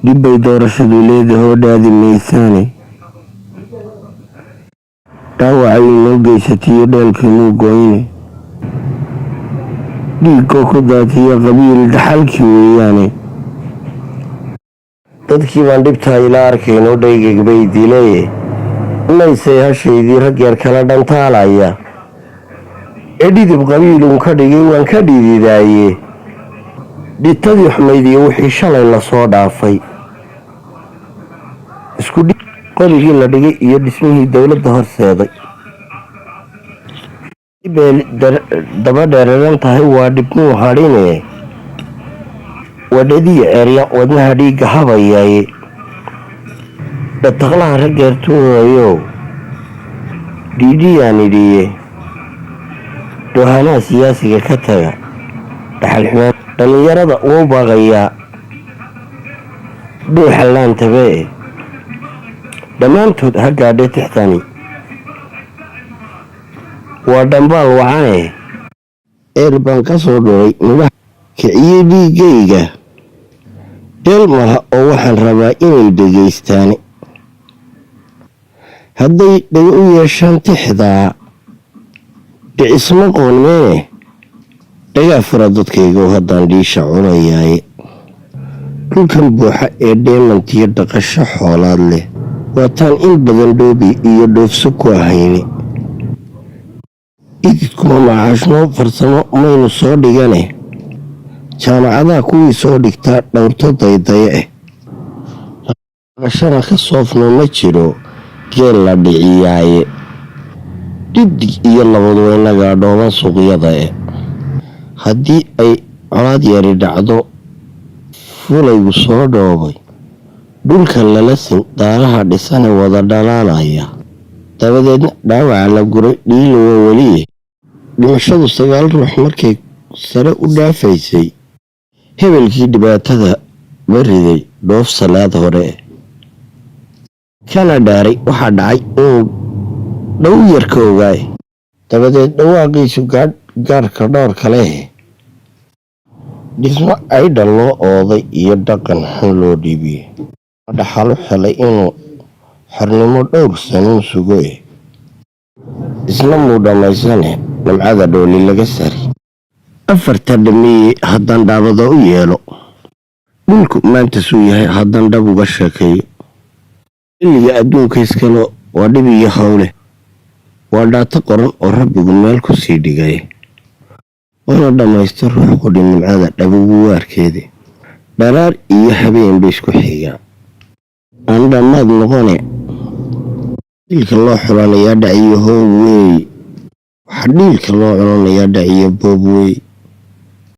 dibbay doorashadu leedahay oo dhaadi maysaane dhaawacay inoo geysatiyo dheelkiinuu gooyne dhiigoo ku daatiya qabiil dhaxalkii weeyaane dadkii baan dhibtaa ila arkaynoo dhaygagbay dilaye maysay hashaydii raggeer kala dhantaalaya ee dhidib qabiiluun ka dhigay waan ka dhididaaye dhitadii xumayd iyo wixii shalay lasoo dhaafay isku qorigii la dhigay iyo dhismihii dowladda horseeday daba dheeraran tahay waa dhibmuu hadhine wadhadiya eerya wadnaha dhiigga habayaaye dhataqlaha raggeertuunayo dhiidhiyaan idhiye doohanaha siyaasiga ka taga dhaxalxumaan dhallinyarada uu baaqayaa dhuuxa laantabee dhammaantood ha gaadhe tixtani waa dhambaal wacane eer baan ka soo dhuray midhaha kiciyey dhiiggayga dheel malaha oo waxaan rabaa inay dhegaystaane hadday dhago u yeeshaan tixdaa dhicisma qoonmeene dhagaa fura dadkayga oo haddaan dhiisha cunayaaye dhulkan buuxa ee dheemantiyo dhaqasho xoolaad leh waataan in badan dhoobi iyo dhoofso ku ahayne ididkuma macaashno farsamo maynu soo dhigane jaamacadaha kuwii soo dhigtaa dhowrto daydaya dhaqashana ka soofno ma jiro geel la dhiciyaaye dhibdig iyo labadweynagaa dhooban suuqyada haddii ay colaad yari dhacdo fulaygu soo dhoobay dhulka lala sin daaraha dhisane wada dhalaalaya dabadeedna dhaawaca la guray dhiilowa weliye dhimashadu 9 ruux markay sare u dhaafaysay hebelkii dhibaatada bariday dhoof salaad hore kana dhaaray waxaa dhacay inuu dhow yarka ogaay dabadeed dhawaaqiisu gaarka dhowr kale dhismo aydha loo ooday iyo dhaqan xun loo dhiibiyey dhaxalu helay inuu xornimo dhowr sanuun sugo isla muu dhammaysane namcada dhooli laga sari afarta dhameeyey haddaan dhaabada u yeelo dhulku maanta suu yahay haddaan dhab uga sheekeeyo xilliga adduunka iskale waa dhib iyo howle waa dhaato qoran oo rabbigu meel ku sii dhigay waana dhammaysta ruux qudhi nimcada dhabugu waarkeeda dharaar iyo habeen bay isku xigaan aan dhammaad noqone dhiilka loo xulanayaa dhaciyo hoob wey waxa dhiilka loo culanayaa dhaciyo boob wey